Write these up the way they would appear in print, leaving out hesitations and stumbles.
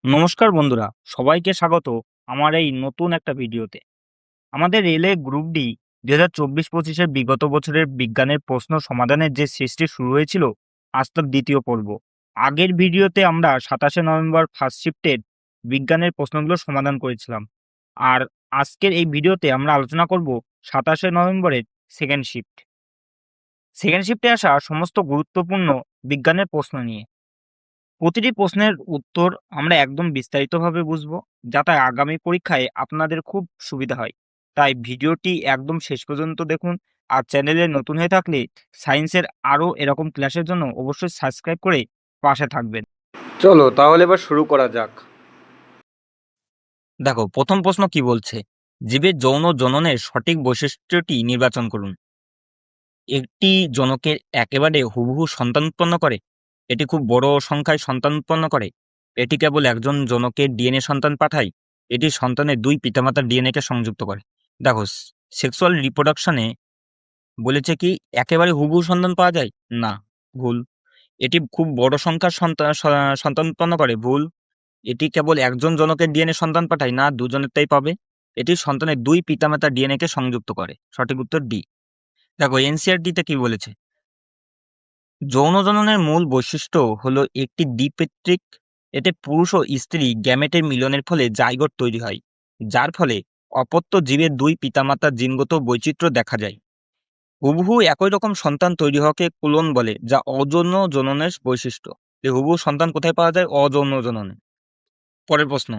নমস্কার বন্ধুরা, সবাইকে স্বাগত আমার এই নতুন একটা ভিডিওতে। আমাদের রেলে গ্রুপ ডি 2024-25-এর বিগত বছরের বিজ্ঞানের প্রশ্ন সমাধানের যে সৃষ্টি শুরু হয়েছিল, আজ তার দ্বিতীয় পর্ব। আগের ভিডিওতে আমরা 27শে নভেম্বর ফার্স্ট শিফটের বিজ্ঞানের প্রশ্নগুলো সমাধান করেছিলাম। আর আজকের এই ভিডিওতে আমরা আলোচনা করব 27শে নভেম্বরের সেকেন্ড শিফট। সেকেন্ড শিফটে আসা সমস্ত গুরুত্বপূর্ণ বিজ্ঞানের প্রশ্ন নিয়ে। প্রতিটি প্রশ্নের উত্তর আমরা একদম বিস্তারিতভাবে বুঝবো, যাতে আগামী পরীক্ষায় আপনাদের খুব সুবিধা হয়। তাই ভিডিওটি একদম শেষ পর্যন্ত দেখুন। আর চ্যানেলে নতুন হয়ে থাকলে সায়েন্সের আরও এরকম ক্লাসের জন্য অবশ্যই সাবস্ক্রাইব করে পাশে থাকবেন। চলো তাহলে এবার শুরু করা যাক। দেখো, প্রথম প্রশ্ন কি বলছে, জীবের যৌন জননের সঠিক বৈশিষ্ট্যটি নির্বাচন করুন। একটি জনকের একেবারে হুবহু সন্তান উৎপন্ন করে, এটি খুব বড় সংখ্যায় সন্তান উৎপন্ন করে, এটি কেবল একজন জনকের ডিএনএ সন্তান পাঠায়, এটি সন্তানের দুই পিতামাতার ডিএনএ কে সংযুক্ত করে। দেখো, সেক্সুয়াল রিপ্রোডাকশনে বলেছে কি একেবারে হুবহু সন্তান পাওয়া যায় না, ভুল। এটি খুব বড় সংখ্যার সন্তান উৎপন্ন করে, ভুল। এটি কেবল একজন জনকের ডিএনএ সন্তান পাঠায় না, দুজনের তাই পাবে। এটি সন্তানের দুই পিতামাতার ডিএনএ কে সংযুক্ত করে, সঠিক উত্তর ডি। দেখো, এনসিআরটিতে কি বলেছে, যৌন জননের মূল বৈশিষ্ট্য হলো একটি দ্বিপিত্রিক। এতে পুরুষ ও স্ত্রী গ্যামেটের মিলনের ফলে জাইগোট তৈরি হয়, যার ফলে অপত্য জীবের দুই পিতামাতার জিনগত বৈচিত্র্য দেখা যায়। হুবহু একই রকম সন্তান তৈরি হওয়াকে কুলন বলে, যা অযৌন জননের বৈশিষ্ট্য। এই হুবহু সন্তান কোথায় পাওয়া যায়? অযৌন জননে। পরের প্রশ্ন,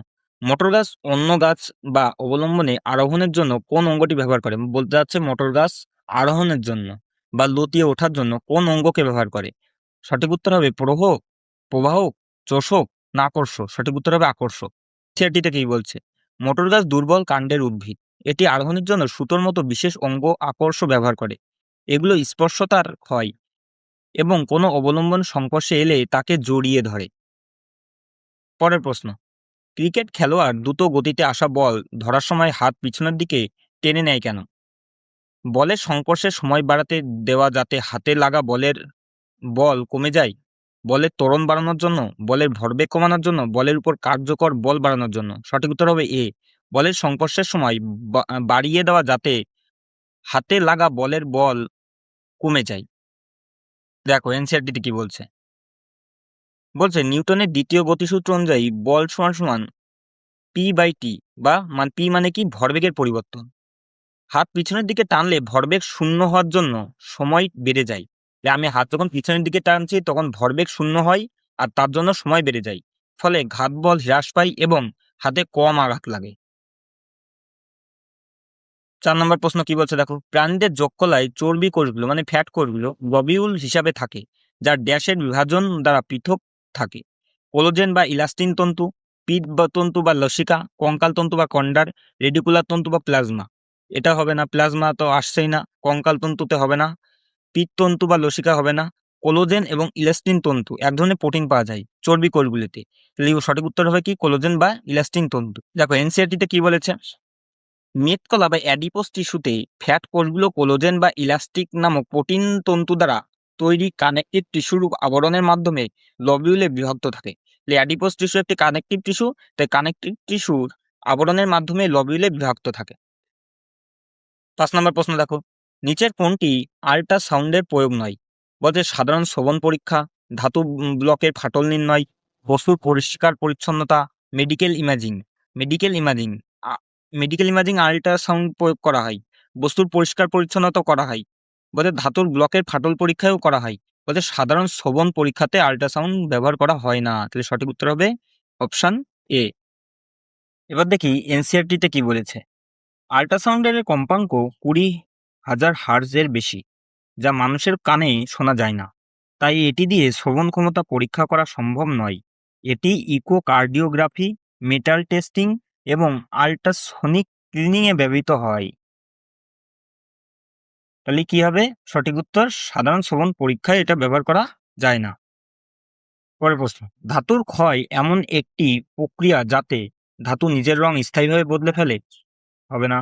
মোটর গাছ অন্য গাছ বা অবলম্বনে আরোহণের জন্য কোন অঙ্গটি ব্যবহার করে? বলতে যাচ্ছে মোটর গাছ আরোহণের জন্য বা লতিয়ে ওঠার জন্য কোন অঙ্গকে ব্যবহার করে? সঠিক উত্তর হবে প্রবাহ, চোষক না আকর্ষ? সঠিক উত্তর হবে আকর্ষ। সেটিতে কি বলছে, মোটর গাছ দুর্বল কাণ্ডের উদ্ভিদ, এটি আরোহণের জন্য সুতোর মতো বিশেষ অঙ্গ আকর্ষ ব্যবহার করে। এগুলো স্পর্শতার হয় এবং কোনো অবলম্বন সংস্পর্শে এলে তাকে জড়িয়ে ধরে। পরের প্রশ্ন, ক্রিকেট খেলোয়াড় দ্রুত গতিতে আসা বল ধরার সময় হাত পিছনের দিকে টেনে নেয় কেন? বলের সংস্পর্শের সময় বাড়াতে দেওয়া, যাতে হাতে লাগা বল কমে যায়, বলের ত্বরণ বাড়ানোর জন্য, বলের ভরবেগ কমানোর জন্য, বলের উপর কার্যকর বল বাড়ানোর জন্য? সঠিক উত্তর হবে এ, বলের সংস্পর্শের সময় বাড়িয়ে দেওয়া, যাতে হাতে লাগা বল কমে যায়। দেখো, এনসিআরটিতে কি বলছে, নিউটনের দ্বিতীয় গতিসূত্র অনুযায়ী বল সমান সমান পি বাই টি, বা পি মানে কি? ভরবেগের পরিবর্তন। হাত পিছনের দিকে টানলে ভরবেগ শূন্য হওয়ার জন্য সময় বেড়ে যায়। আমি হাত যখন পিছনের দিকে টানছি তখন ভরবেগ শূন্য হয়, আর তার জন্য সময় বেড়ে যায়, ফলে ঘাত বল হ্রাস পায় এবং হাতে কম আঘাত লাগে। 4 নম্বর প্রশ্ন কি বলছে, দেখো, প্রাণীদের যক্কলায় চর্বি কোষগুলো মানে ফ্যাট কোষগুলো লবিউল হিসাবে থাকে, যা ড্যাশের বিভাজন দ্বারা পৃথক থাকে। কোলোজেন বা ইলাস্টিন তন্তু, পিত্ত বা তন্তু বা লসিকা, কঙ্কাল তন্তু বা কন্ডার, রেডিকুলার তন্তু বা প্লাজমা? এটা হবে না, প্লাজমা তো আসছেই না, কঙ্কাল তন্তুতে হবে না, পিত্ত তন্তু বা লসিকা হবে না। কোলোজেন এবং ইলাস্টিন তন্তু এক ধরনের প্রোটিন পাওয়া যায় চর্বি কোষগুলিতে, তাহলে সঠিক উত্তর হবে কি? কোলোজেন বা ইলাস্টিন তন্তু। দেখো, এনসিআরটিতে কি বলেছে, মেদকলা বা অ্যাডিপোস টিস্যুতে ফ্যাট কোষগুলো কোলোজেন বা ইলাস্টিক নামক প্রোটিন তন্তু দ্বারা তৈরি কানেকটিভ টিস্যুর আবরণের মাধ্যমে লবিউলে বিভক্ত থাকে। অ্যাডিপোস টিস্যু একটি কানেকটিভ টিস্যু, তাই কানেকটিভ টিস্যুর আবরণের মাধ্যমে লবিউলে বিভক্ত থাকে। 5 নম্বর প্রশ্ন, দেখো, নিচের কোনটি আল্ট্রাসাউন্ডের প্রয়োগ নয়? বলছে সাধারণ শ্রবণ পরীক্ষা, ধাতু ব্লকের ফাটল নির্ণয়, বস্তুর পরিষ্কার পরিচ্ছন্নতা, medical imaging. Medical imaging medical imaging ultrasound প্রয়োগ করা হয়, বস্তুর পরিষ্কার পরিচ্ছন্নতা করা হয়, বলতে ধাতুর ব্লকের ফাটল পরীক্ষাও করা হয়, বলতে সাধারণ শ্রবণ পরীক্ষাতে আল্ট্রাসাউন্ড ব্যবহার করা হয় না। তাহলে সঠিক উত্তর হবে অপশন এ। এবার দেখি এনসিআরটিতে কি বলেছে, আল্ট্রাসাউন্ডের কম্পাঙ্ক 20,000 হার্টজের বেশি, যা মানুষের কানে শোনা যায় না, তাই এটি দিয়ে শ্রবণ ক্ষমতা পরীক্ষা করা সম্ভব নয়। এটি ইকোকার্ডিওগ্রাফি, মেটাল টেস্টিং এবং আল্ট্রাসনিক ক্লিনিংয়ে ব্যবহৃত হয়। তাহলে কি হবে সঠিক উত্তর? সাধারণ শ্রবণ পরীক্ষায় এটা ব্যবহার করা যায় না। পরের প্রশ্ন, ধাতুর ক্ষয় এমন একটি প্রক্রিয়া যাতে ধাতু নিজের রং স্থায়ীভাবে বদলে ফেলে? হবে না।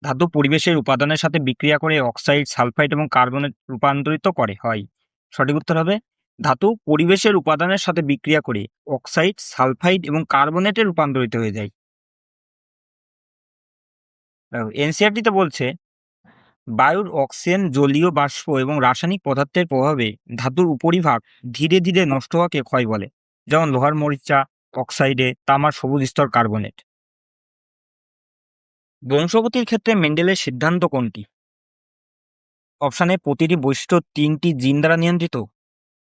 ধাতু পরিবেশের উপাদানের সাথে বিক্রিয়া করে অক্সাইড, সালফাইড এবং কার্বনে রূপান্তরিত করে হয়। সঠিক উত্তর হবে ধাতু পরিবেশের উপাদানের সাথে বিক্রিয়া করে অক্সাইড, সালফাইড এবং কার্বনেটে রূপান্তরিত হয়ে যায়। এনসিইআরটিতে বলছে বায়ুর অক্সিজেন, জলীয় বাষ্প এবং রাসায়নিক পদার্থের প্রভাবে ধাতুর উপরিভাগ ধীরে ধীরে নষ্ট হওয়াকে ক্ষয় বলে। যেমন লোহার মরিচা অক্সাইডে, তামার সবুজ স্তর কার্বনেট। বংশগতির ক্ষেত্রে মেন্ডেলের সিদ্ধান্ত কোনটি? অপশানে প্রতিটি বৈশিষ্ট্য তিনটি জিন দ্বারা নিয়ন্ত্রিত,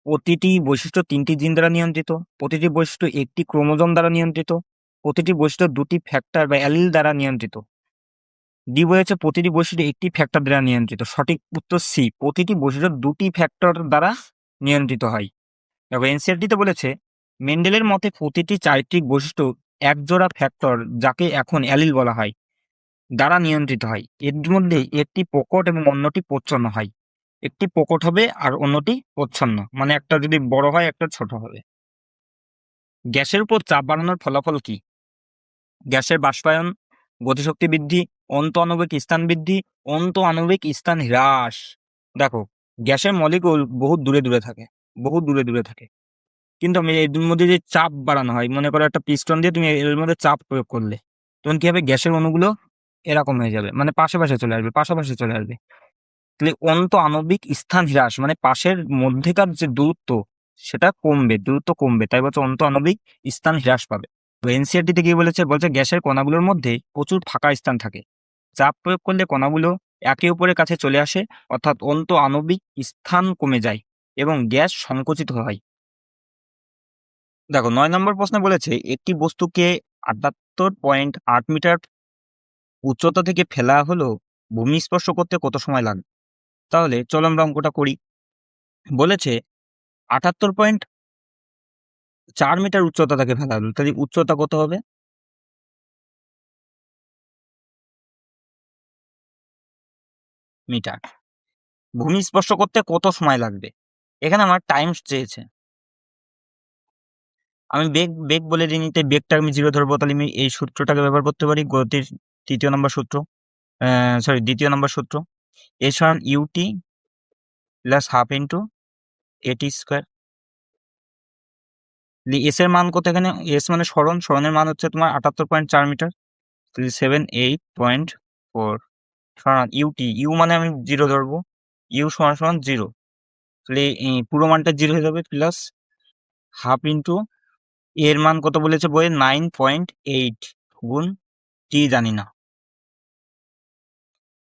প্রতিটি বৈশিষ্ট্য তিনটি জিন দ্বারা নিয়ন্ত্রিত, প্রতিটি বৈশিষ্ট্য একটি ক্রোমোজোম দ্বারা নিয়ন্ত্রিত, প্রতিটি বৈশিষ্ট্য দুটি ফ্যাক্টর বা অ্যালিল দ্বারা নিয়ন্ত্রিত। ডি বলেছে প্রতিটি বৈশিষ্ট্য একটি ফ্যাক্টর দ্বারা নিয়ন্ত্রিত। সঠিক উত্তর সি, প্রতিটি বৈশিষ্ট্য দুটি ফ্যাক্টর দ্বারা নিয়ন্ত্রিত হয়। দেখো এনসিইআরটিতে বলেছে মেন্ডেলের মতে প্রতিটি চারিত্রিক বৈশিষ্ট্য একজোড়া ফ্যাক্টর, যাকে এখন অ্যালিল বলা হয়, দ্বারা নিয়ন্ত্রিত হয়। এর মধ্যে একটি প্রকট এবং অন্যটি প্রচ্ছন্ন হয়। একটি প্রকট হবে আর অন্যটি প্রচ্ছন্ন, মানে একটা যদি বড় হয় একটা ছোট হবে। গ্যাসের উপর চাপ বাড়ানোর ফলাফল কি? গ্যাসের বাষ্পায়ন, গতিশক্তি বৃদ্ধি, অন্ত আণবিক স্থান বৃদ্ধি, অন্ত আণবিক স্থান হ্রাস। দেখো গ্যাসের মলিকুল বহু দূরে দূরে থাকে, বহু দূরে দূরে থাকে, কিন্তু আমি এর মধ্যে যে চাপ বাড়ানো হয়, মনে করো একটা পিস্টন দিয়ে তুমি এর মধ্যে চাপ প্রয়োগ করলে, তখন কি হবে? গ্যাসের অণুগুলো এরকম হয়ে যাবে, মানে পাশাপাশি চলে আসবে, পাশাপাশি চলে আসবে। তাহলে অন্ত আণবিক স্থান হ্রাস মানে পাশের মধ্যেকার যে দূরত্ব সেটা কমবে, দূরত্ব কমবে, তাই বলছে অন্ত আণবিক স্থান হ্রাস পাবে। তো এনসিইআরটিতে কি বলেছে? বলছে গ্যাসের কণাগুলোর মধ্যে প্রচুর ফাঁকা স্থান থাকে, চাপ প্রয়োগ করলে কণাগুলো একে অপরের কাছে চলে আসে, অর্থাৎ অন্ত আণবিক স্থান কমে যায় এবং গ্যাস সংকুচিত হয়। দেখো 9 নম্বর প্রশ্নে বলেছে একটি বস্তুকে 78.8 মিটার উচ্চতা থেকে ফেলা হলো ভূমি স্পর্শ করতে কত সময় লাগবে? তাহলে চলো আমরা অঙ্কটা করি। বলেছে 78.4 মিটার উচ্চতা থেকে ফেলা হলো, তাহলে উচ্চতা কত হবে? মিটার। ভূমি স্পর্শ করতে কত সময় লাগবে? এখানে আমার টাইম চেয়েছে। আমি বেগ বেগ বলে দিই, নিতে বেগটা আমি 0 ধরবো, তাহলে আমি এই সূত্রটাকে ব্যবহার করতে পারি, গতির তৃতীয় নম্বর সূত্র, দ্বিতীয় নম্বর সূত্র, এস সমান ইউটি প্লাস হাফ ইন্টু এটি স্কোয়ার। এস এর মান কত এখানে? এস মানে সরণ, সরণের মান হচ্ছে তোমার 78.4 মিটার, তাহলে 78.4 সমান ইউটি, ইউ মানে আমি 0 ধরবো, ইউ সমান সমান 0, তাহলে পুরো মানটা 0 হয়ে যাবে, প্লাস হাফ ইন্টু এর মান কত বলেছে বইয়ে? 9.8 গুণ টি জানি না,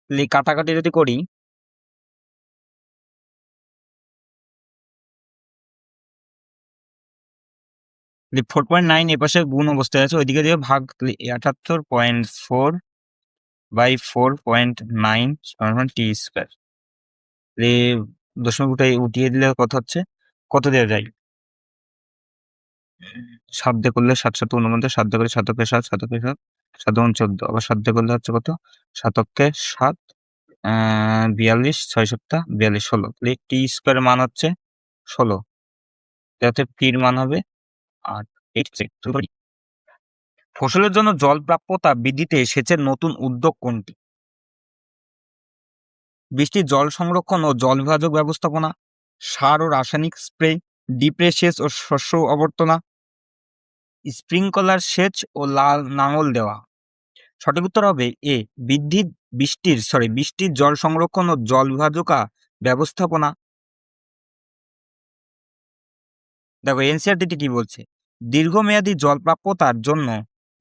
তাহলে কাটাকাটি যদি করি, তাহলে 4.9 এপাশে গুণ অবস্থায় আছে, ওইদিকে দিয়ে ভাগ, তাহলে 78.4 বাই 4.9 সমান টি স্কোয়ার। তাহলে দশমিক উঠিয়ে দিলে কত হচ্ছে? কত দেওয়া যায়? 7 দিয়ে করলে 7 7 49, 7 দিয়ে করলে 7 কে 7, 7 কে 7, 7 14, আবার 7 দিয়ে করলে হচ্ছে কত? 7 কে 7, 42, 6 7 42, 16, তাহলে টি স্কোয়ার মান হচ্ছে 16, যাতে টির মান হবে 8। ফসলের জন্য জল প্রাপ্যতা বৃদ্ধিতে সেচের নতুন উদ্যোগ কোনটি? বৃষ্টির জল সংরক্ষণ ও জল বিভাজক ব্যবস্থাপনা, সার ও রাসায়নিক স্প্রে, ডিপে সেচ ও শস্য অবর্তনা, স্প্রিংকলার সেচ ও লাঙল দেওয়া। সঠিক উত্তর হবে এ, বৃষ্টির জল সংরক্ষণ ও জল বিভাজকা ব্যবস্থাপনা। দেখো এনসিইআরটি কি বলছে? দীর্ঘমেয়াদী জল প্রাপ্যতার জন্য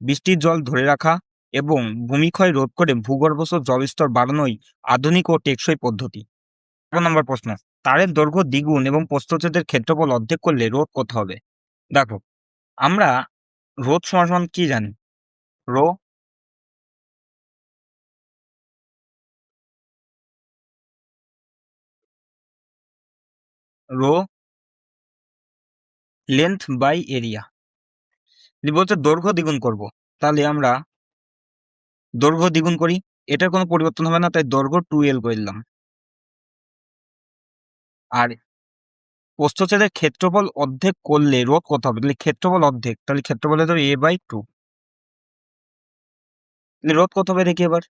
বৃষ্টির জল ধরে রাখা এবং ভূমিক্ষয় রোধ করে ভূগর্ভস্থ জলস্তর বাড়ানোই আধুনিক ও টেকসই পদ্ধতি। 11 নম্বর প্রশ্ন, তারের দৈর্ঘ্য দ্বিগুণ এবং প্রস্থচ্ছেদের ক্ষেত্রফল অর্ধেক করলে রোধ কত হবে? দেখো আমরা রোধ সমান সমান কি জানি? রো রো লেন্থ বাই এরিয়া। যদি বলছে দৈর্ঘ্য দ্বিগুণ করব, তাহলে আমরা দৈর্ঘ্য দ্বিগুণ করি, এটার কোনো পরিবর্তন হবে না, তাই দৈর্ঘ্য 2L করলাম। আর প্রস্থচ্ছেদের ক্ষেত্রফল অর্ধেক করলে রোধ কত হবে? তাহলে ক্ষেত্রফল অর্ধেক, তাহলে ক্ষেত্রফল হয়ে যাবে A/2। তাহলে রোধ কত হবে দেখি এবার?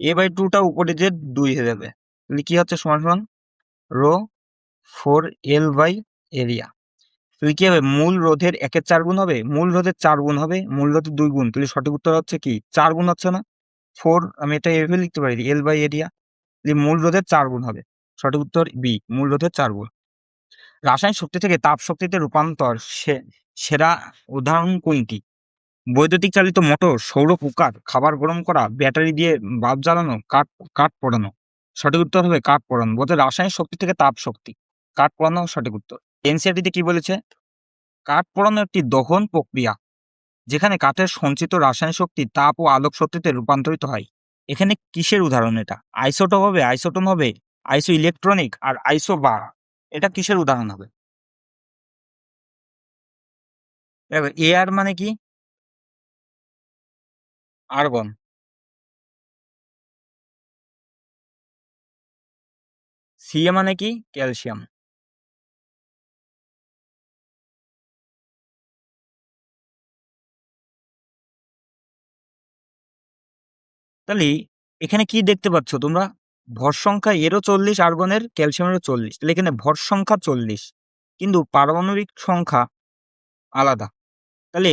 a/2টা উপরে যে 2 হয়ে যাবে, তাহলে কি হচ্ছে সমান সমান রো 4L বাই এরিয়া। তাহলে কি হবে, মূল রোধের 1/4 গুণ হবে, মূল রোধের 4 গুণ হবে, মূল রোধের 2 গুণ, তাহলে সঠিক উত্তর হচ্ছে কি 4 গুণ হচ্ছে না 4, আমি এটা এভাবে লিখতে পারি এল বাই এরিয়া, মূল রোধের 4 গুণ হবে। সঠিক উত্তর বি, মূল রোধের 4 গুণ। রাসায়নিক শক্তি থেকে তাপ শক্তিতে রূপান্তর সেরা উদাহরণ কোনটি? বৈদ্যুতিক চালিত মোটর, সৌর কুকার, খাবার গরম করা, ব্যাটারি দিয়ে বাল্ব জ্বালানো, কাঠ কাঠ পোড়ানো। সঠিক উত্তর হবে কাঠ পোড়ানো। বলতে রাসায়নিক শক্তি থেকে তাপ শক্তি, কাঠ পোড়ানো সঠিক উত্তর। এনসিইআরটিতে কি বলেছে? কাঠ পোড়ানো একটি দহন প্রক্রিয়া যেখানে কাঠের সঞ্চিত রাসায়নিক শক্তি তাপ ও আলোক শক্তিতে রূপান্তরিত হয়। এখানে কিসের উদাহরণ এটা? আইসোটোপ হবে, আইসোটোন হবে, আইসো ইলেকট্রনিক আর আইসো বার। এটা কিসের উদাহরণ হবে? দেখো এয়ার মানে কি? আর্গন। সিএ মানে কি? ক্যালসিয়াম। তাহলে এখানে কি দেখতে পাচ্ছ তোমরা? ভর সংখ্যা এরও 40, আর্গনের ক্যালসিয়ামেরও 40, তাহলে এখানে ভর সংখ্যা 40 কিন্তু পারমাণবিক সংখ্যা আলাদা। তাহলে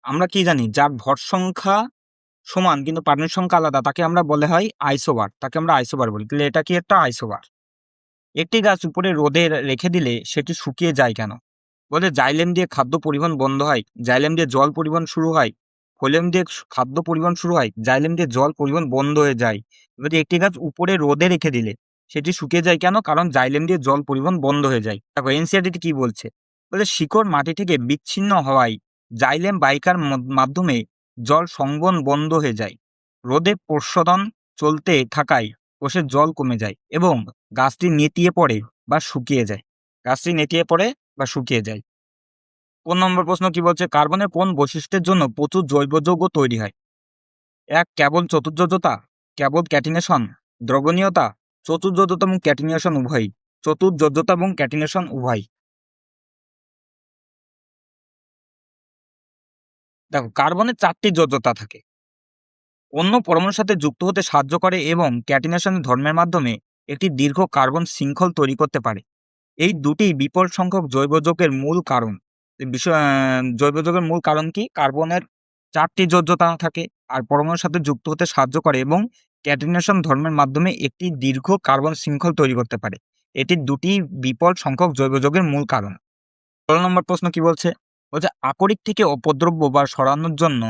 আমরা কি জানি, যার ভর সংখ্যা সমান কিন্তু পারমাণবিক সংখ্যা আলাদা তাকে আমরা বলে হয় আইসোবার, তাকে আমরা আইসোবার বলি। তাহলে এটা কি একটা আইসোবার। একটি গাছ উপরে রোদে রেখে দিলে সেটি শুকিয়ে যায় কেন? বলে জাইলেম দিয়ে খাদ্য পরিবহন বন্ধ হয়, জাইলেম দিয়ে জল পরিবহন শুরু হয়, ফোলেম দিয়ে খাদ্য পরিবহন শুরু হয়, জাইলেম দিয়ে জল পরিবহন বন্ধ হয়ে যায়। এবার একটি গাছ উপরে রোদে রেখে দিলে সেটি শুকিয়ে যায় কেন? কারণ জাইলেম দিয়ে জল পরিবহন বন্ধ হয়ে যায়। দেখো এনসিইআরটি কি বলছে? বলে শিকড় মাটি থেকে বিচ্ছিন্ন হওয়ায় জাইলেম বাহিকার মাধ্যমে জল সংবহন বন্ধ হয়ে যায়। রোদে প্রশোধন চলতে থাকায় কোষের জল কমে যায় এবং গাছটি নেতিয়ে পড়ে বা শুকিয়ে যায়। গাছটি নেতিয়ে পড়ে বা শুকিয়ে যায়। 15 নম্বর প্রশ্ন কি বলছে? কার্বনের কোন বৈশিষ্ট্যের জন্য প্রচুর জৈব যৌগ তৈরি হয়? 1. কেবল চতুর্যোজ্যতা, কেবল ক্যাটিনেশন, দ্রবণীয়তা, চতুর্যোজ্যতা এবং ক্যাটিনেশন উভয়ই। চতুর্যোজ্যতা এবং ক্যাটিনেশন উভয়। দেখো কার্বনের 4টি যোজ্যতা থাকে, অন্য পরমাণুর সাথে যুক্ত হতে সাহায্য করে এবং ক্যাটিনেশনের ধর্মের মাধ্যমে একটি দীর্ঘ কার্বন শৃঙ্খল তৈরি করতে পারে। এই দুটি বিপুল সংখ্যক জৈব যৌগের মূল কারণ। জৈব যৌগের মূল কারণ কি? কার্বনের 4টি যোজ্যতা থাকে আর পরমাণুর সাথে যুক্ত হতে সাহায্য করে এবং ক্যাটিনেশন ধর্মের মাধ্যমে একটি দীর্ঘ কার্বন শৃঙ্খল তৈরি করতে পারে। এটি দুটি বিপুল সংখ্যক জৈব যৌগের মূল কারণ। 16 নম্বর প্রশ্ন কি বলছে? বলছে আকরিক থেকে অপদ্রব্য বা সরানোর জন্য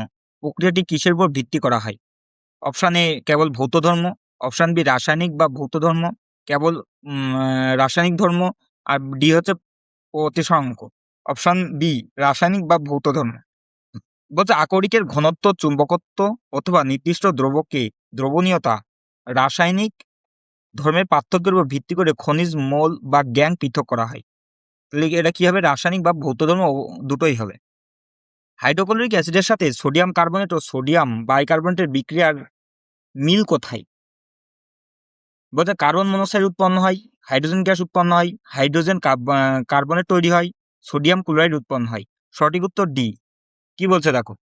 প্রক্রিয়াটি কিসের উপর ভিত্তি করা হয়? অপশন এ কেবল ভৌত ধর্ম, অপশন বি রাসায়নিক বা ভৌত ধর্ম, কেবল রাসায়নিক ধর্ম, আর ডি হচ্ছে প্রতিসরাঙ্ক। অপশন বি রাসায়নিক বা ভৌত ধর্ম। বলছে আকরিকের ঘনত্ব, চুম্বকত্ব অথবা নির্দিষ্ট দ্রবকে দ্রবণীয়তা রাসায়নিক ধর্মের পার্থক্যের উপর ভিত্তি করে খনিজ মৌল বা গ্যাং পৃথক করা হয়। তাহলে এটা কি হবে? রাসায়নিক বা ভৌত ধর্ম দুটোই হবে। হাইড্রোক্লোরিক অ্যাসিডের সাথে সোডিয়াম কার্বনেট ও সোডিয়াম বাইকার্বনেটের বিক্রিয়ার মিল কোথায়? বলতে কার্বন মনোক্সাইড উৎপন্ন হয়, হাইড্রোজেন গ্যাস উৎপন্ন হয়, হাইড্রোজেন কার্বনেট তৈরি হয়, সোডিয়াম ক্লোরাইড উৎপন্ন হয়। সঠিক উত্তর ডি। কি বলছে দেখো?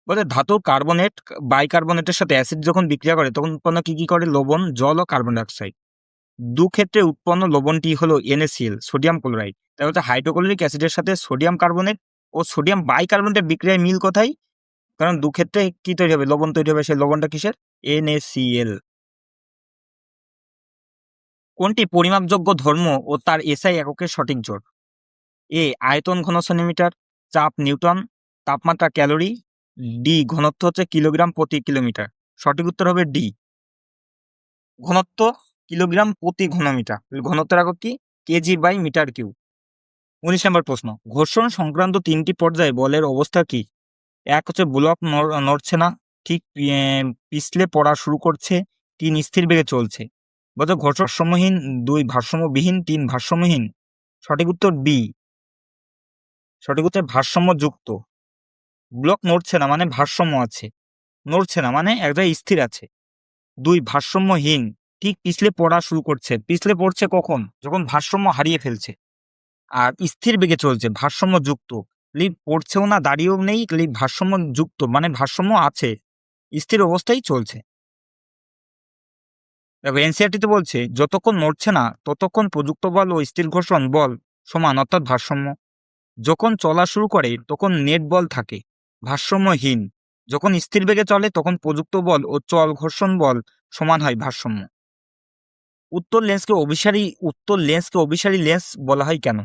বলতে ধাতুর কার্বনেট বাইকার্বনেটের সাথে অ্যাসিড যখন বিক্রিয়া করে তখন উৎপন্ন কি করে? লবণ, জল ও কার্বন ডাইঅক্সাইড। ক্ষেত্রে উৎপন্ন লবণটি হলো NaCl, সোডিয়াম ক্লোরাইড। তাই হচ্ছে হাইড্রোক্লোরিক অ্যাসিডের সাথে সোডিয়াম কার্বনেট ও সোডিয়াম বাইকার্বনেটের বিক্রিয়ায় মিল কোথায়? কারণ ক্ষেত্রে কি তৈরি হবে? লবণ তৈরি হবে। সেই লবণটা কিসের? NaCl। কোনটি পরিমাপযোগ্য ধর্ম ও তার এসআই এককের সঠিক জোর? এ আয়তন ঘন সেন্টিমিটার, চাপ নিউটন, তাপমাত্রা ক্যালোরি, ডি ঘনত্ব হচ্ছে কিলোগ্রাম প্রতি কিলোমিটার। সঠিক উত্তর হবে ডি, ঘনত্ব কিলোগ্রাম প্রতি ঘনমিটার। ঘনত্বের একক কি? KG by metre cube. 19 number প্রশ্ন, ঘর্ষণ সংক্রান্ত 3টি পর্যায়ে বলের অবস্থা কি? 1 হচ্ছে ব্লক নড়ছে না, ঠিক পিছলে পড়া শুরু করছে, 3 স্থির বেগে চলছে। বলছে ঘর্ষণ ভারসাম্যহীন, 2 ভারসাম্যবিহীন, 3 ভারসাম্যহীন। সঠিক উত্তর বি, সঠিক উত্তর ভারসাম্যযুক্ত। ব্লক নড়ছে না মানে ভারসাম্য আছে, নড়ছে না মানে এক জায়গায় স্থির আছে। 2 ভারসাম্যহীন, ঠিক পিছলে পড়া শুরু করছে। পিছলে পড়ছে কখন? যখন ভারসাম্য হারিয়ে ফেলছে। আর স্থির বেগে চলছে, ভারসাম্যযুক্ত। পড়ছেও না, দাঁড়িয়েও নেই, ভারসাম্যযুক্ত মানে ভারসাম্য আছে, স্থির অবস্থায় চলছে। দেখো এনসিইআরটি তে বলছে যতক্ষণ নড়ছে না ততক্ষণ প্রযুক্ত বল ও স্থির ঘর্ষণ বল সমান অর্থাৎ ভারসাম্য। যখন চলা শুরু করে তখন নেট বল থাকে ভারসাম্যহীন। যখন স্থির বেগে চলে তখন প্রযুক্ত বল ও চল ঘর্ষণ বল সমান হয় ভারসাম্য। উত্তর লেন্সকে অভিসারী লেন্স বলা হয় কেন?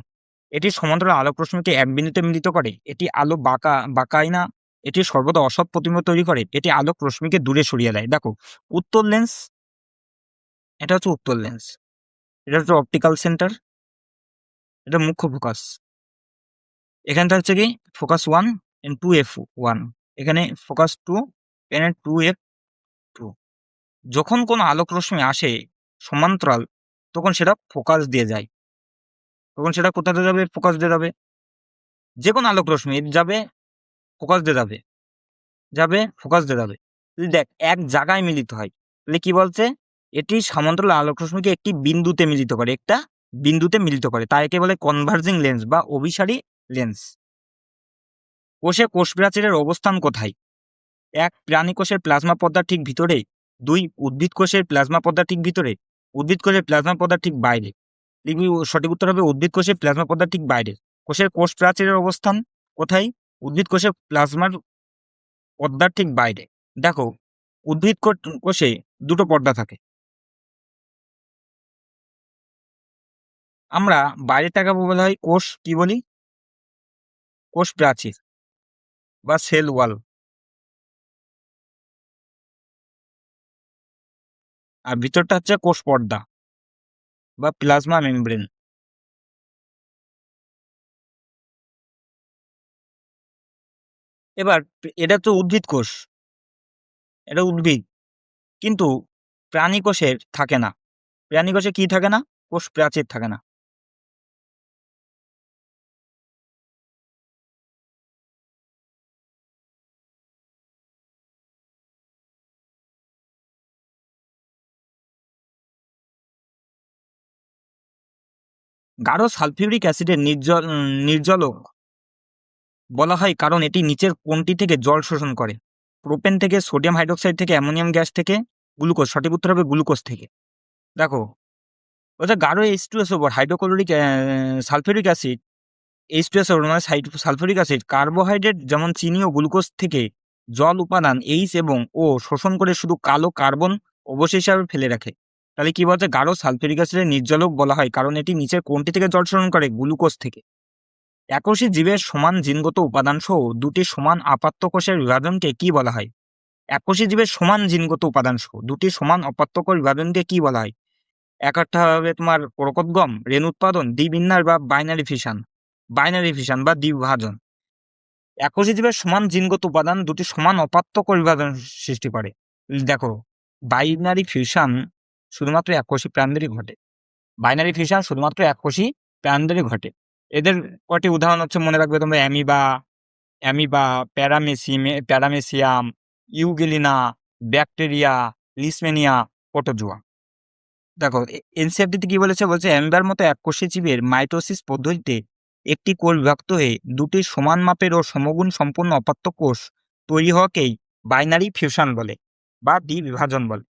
এটি সমান্তরাল আলোক রশ্মিকে এক বিন্দুতে মিলিত করে। এটি আলো বাঁকায় না। এটি সর্বদা অসৎ প্রতিবিম্ব তৈরি করে। এটি আলোক রশ্মিকে দূরে সরিয়ে দেয়। দেখো উত্তর লেন্স, এটা হচ্ছে উত্তর লেন্স, এটা হচ্ছে অপটিক্যাল সেন্টার, এটা মুখ্য ফোকাস। এখানটা হচ্ছে কি ফোকাস 1 এন্ড 2f1, এখানে ফোকাস 2 এন্ড 2f2। যখন কোনো আলোক রশ্মি আসে সমান্তরাল তখন সেটা ফোকাস দিয়ে যায়। তখন সেটা কোথাতে যাবে? ফোকাস দিয়ে যাবে। যে কোনো আলোক রশ্মি যাবে ফোকাস দিয়ে যাবে, যাবে ফোকাস দিয়ে যাবে। যদি দেখ এক জায়গায় মিলিত হয় তাহলে কি বলছে? এটি সমান্তরাল আলোক রশ্মিকে একটি বিন্দুতে মিলিত করে, একটা বিন্দুতে মিলিত করে, তাই একে বলে কনভার্জিং লেন্স বা অভিসারী লেন্স। কোষে কোষ প্রাচীরের অবস্থান কোথায়? 1 প্রাণী কোষের প্লাজমা পর্দার ঠিক ভিতরে, 2 উদ্ভিদ কোষের প্লাজমা পর্দার ঠিক ভিতরে, উদ্ভিদ কোষের প্লাজমা পর্দার ঠিক বাইরে। লিখবি সঠিক উত্তর হবে উদ্ভিদ কোষের প্লাজমা পর্দার ঠিক বাইরে। কোষের কোষ প্রাচীরের অবস্থান কোথায়? উদ্ভিদ কোষের প্লাজমার পর্দার ঠিক বাইরে। দেখো উদ্ভিদ কোষে দুটো পর্দা থাকে। আমরা বাইরেটাকে বলা হয় কোষ, কি বলি? কোষ প্রাচীর বা সেল ওয়াল। আর ভিতরটা হচ্ছে কোষ পর্দা বা প্লাজমা মেমব্রেন। এবার এটা তো উদ্ভিদ কোষ, এটা উদ্ভিদ, কিন্তু প্রাণী কোষের থাকে না। প্রাণী কোষে কি থাকে না? কোষ প্রাচীর থাকে না। গাঢ় সালফিউরিক অ্যাসিডের নির্জলক বলা হয় কারণ এটি নিচের কোনটি থেকে জল শোষণ করে? প্রোপেন থেকে, সোডিয়াম হাইড্রোক্সাইড থেকে, অ্যামোনিয়াম গ্যাস থেকে, গ্লুকোজ। সঠিক উত্তর হবে গ্লুকোজ থেকে। দেখো ওটা গাঢ় H2SO4 hydrochloric sulphuric acid, H2SO মানে সালফিউরিক অ্যাসিড কার্বোহাইড্রেট যেমন চিনি ও গ্লুকোজ থেকে জল উপাদান H এবং O শোষণ করে শুধু কালো কার্বন অবশেষ হিসাবে ফেলে রাখে। তাহলে কি বলছে? গাঢ় সালফিউরিক অ্যাসিডের নির্জলক বলা হয় কারণ এটি নিচের কোনটি থেকে জল শোষণ করে? গ্লুকোজ থেকে। এককোষী জীবের সমান জিনগত উপাদান সহ দুটি সমান আপাত্য কোষের বিভাজনকে কি বলা হয়? এককোষী জীবের সমান জিনগত উপাদান সহ দুটি সমান অপাত্য কোষ বিভাজনকে কি বলা হয়? একটা হবে তোমার প্রকোদগম, রেণু উৎপাদন, দ্বিবিন্যাস বা বাইনারি ফিশন বা দ্বিবিভাজন। এককোষী জীবের সমান জিনগত উপাদান দুটি সমান অপাত্য কোষ বিভাজন সৃষ্টি করে। দেখো বাইনারি ফিউশন শুধুমাত্র এককোষী প্রাণীদেরই ঘটে। বাইনারি ফিউশন শুধুমাত্র এককোষী প্রাণীদেরই ঘটে। এদের কয়টি উদাহরণ হচ্ছে মনে রাখবে তোমরা: অ্যামিবা, প্যারামেসিয়াম, ইউগেলিনা, ব্যাকটেরিয়া, লিসমেনিয়া, প্রোটোজোয়া। দেখো এনসিইআরটিতে কি বলেছে? বলছে অ্যামিবার মতো এককোষী জীবের মাইটোসিস পদ্ধতিতে একটি কোষ বিভক্ত হয়ে দুটি সমান মাপের ও সমগুণ সম্পন্ন অপাত্য কোষ তৈরি হওয়াকেই বাইনারি ফিউশন বলে বা দ্বিবিভাজন বলে।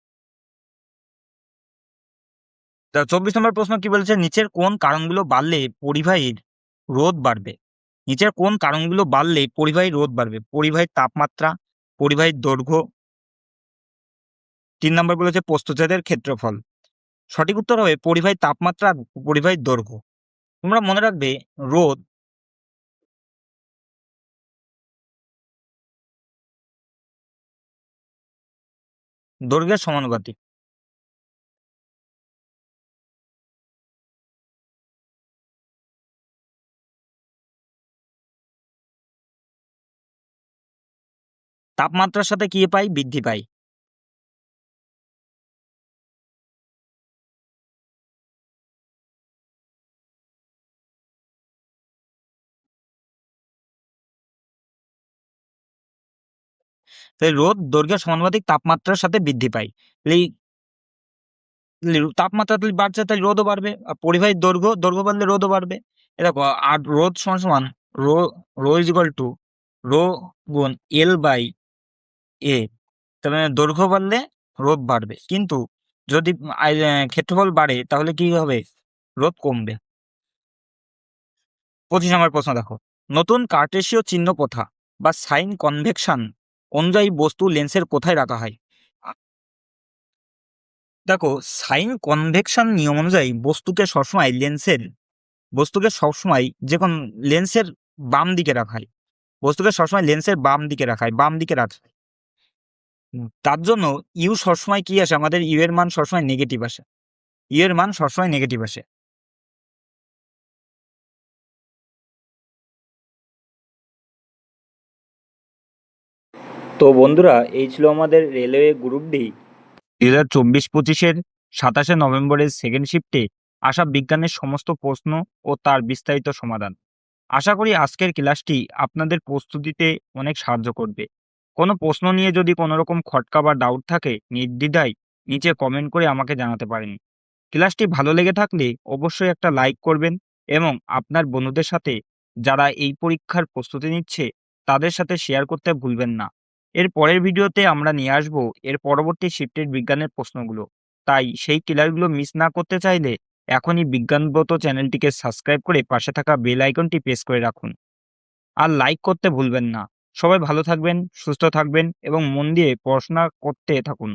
24 নম্বর প্রশ্ন কি বলেছে? নিচের কোন কারণগুলো বাড়লে পরিবাহীর রোধ বাড়বে? নিচের কোন কারণগুলো বাড়লে পরিবাহীর রোধ বাড়বে? পরিবাহীর তাপমাত্রা, পরিবাহীর দৈর্ঘ্য, 3 নম্বর বলেছে প্রস্থচ্ছেদের ক্ষেত্রফল। সঠিক উত্তর হবে পরিবাহীর তাপমাত্রা আর পরিবাহীর দৈর্ঘ্য। তোমরা মনে রাখবে রোধ দৈর্ঘ্যের সমানুপাতিক। তাপমাত্রার সাথে কি পাই? বৃদ্ধি পাই। তাই রোধ দৈর্ঘ্যের সমানুপাতিক তাপমাত্রার সাথে বৃদ্ধি পায়। এই তাপমাত্রা তাহলে বাড়ছে, তাই রোধও বাড়বে। আর পরিবাহীর দৈর্ঘ্য বাড়লে রোধও বাড়বে। এ দেখো আর রোধ সমান সমান rho rho is equal to rho গুণ L বাই এ। তার মানে দৈর্ঘ্য বাড়লে রোধ বাড়বে, কিন্তু যদি ক্ষেত্রফল বাড়ে তাহলে কি হবে? রোধ কমবে। 25 নম্বর প্রশ্ন দেখো, নতুন কার্টেসীয় চিহ্ন প্রথা বা সাইন কনভেকশন অনুযায়ী বস্তু লেন্সের কোথায় রাখা হয়? দেখো, সাইন কনভেকশন নিয়ম অনুযায়ী বস্তুকে সবসময় যখন লেন্সের বাম দিকে রাখা হয়, বাম দিকে রাখা হয়। তার জন্য ইউ সবসময় কি আসে? আমাদের ইউ এর মান সবসময় নেগেটিভ আসে। তো বন্ধুরা, এই ছিল আমাদের রেলওয়ে গ্রুপ ডি 2024-25-এর 27শে নভেম্বরের সেকেন্ড শিফটে আসা বিজ্ঞানের সমস্ত প্রশ্ন ও তার বিস্তারিত সমাধান। আশা করি আজকের ক্লাসটি আপনাদের প্রস্তুতিতে অনেক সাহায্য করবে। কোনো প্রশ্ন নিয়ে যদি কোনো রকম খটকা বা ডাউট থাকে, নির্দ্বিধায় নিচে কমেন্ট করে আমাকে জানাতে পারেন। ক্লাসটি ভালো লেগে থাকলে অবশ্যই একটা লাইক করবেন এবং আপনার বন্ধুদের সাথে যারা এই পরীক্ষার প্রস্তুতি নিচ্ছে তাদের সাথে শেয়ার করতে ভুলবেন না। এর পরের ভিডিওতে আমরা নিয়ে আসব এর পরবর্তী শিফটের বিজ্ঞানের প্রশ্নগুলো। তাই সেই ক্লাসগুলো মিস না করতে চাইলে এখনই বিজ্ঞানব্রত চ্যানেলটিকে সাবস্ক্রাইব করে পাশে থাকা বেল আইকনটি প্রেস করে রাখুন। আর লাইক করতে ভুলবেন না। সবাই ভালো থাকবেন, সুস্থ থাকবেন এবং মন দিয়ে পড়াশোনা করতে থাকুন।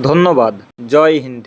ধন্যবাদ। জয় হিন্দ।